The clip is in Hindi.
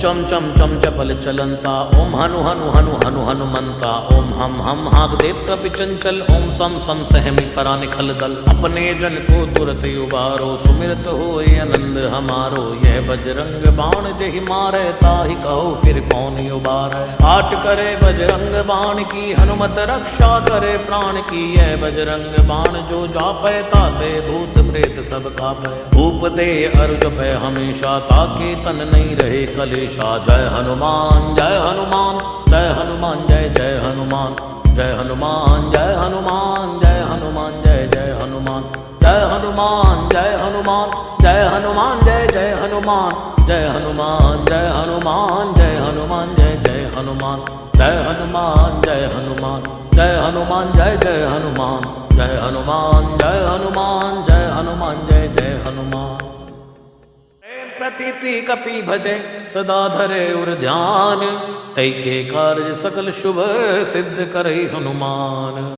चम चम चम चपल चलंता ओम हनु हनु हनु हनु हनुमंता ओम हम हाग देव कपि चंचल ओम सम सम सहमि करा निखल दल अपने जन को तुरत उबारो सुमिरत होए आनंद हमारो यह बजरंग बाण जहि मारे ताहि कहो फिर कौन उबारे आट करे बजरंग बाण की हनुमत रक्षा करे प्राण की यह बजरंग बाण जो जापै ताते भूत प्रेत सब कापै भूप दे अरु जपै हमेशा ताके तन नहीं रहे कलेश जय हनुमान जय हनुमान जय हनुमान जय जय हनुमान जय हनुमान जय हनुमान जय हनुमान जय जय हनुमान जय हनुमान जय हनुमान जय हनुमान जय जय हनुमान जय हनुमान जय हनुमान जय हनुमान जय जय हनुमान जय हनुमान जय हनुमान जय हनुमान जय जय हनुमान जय हनुमान जय हनुमान जय हनुमान जय जय हनुमान प्रतीति कपि भजे सदा धरे उर ध्यान तै के कार्य सकल शुभ सिद्ध करे हनुमान।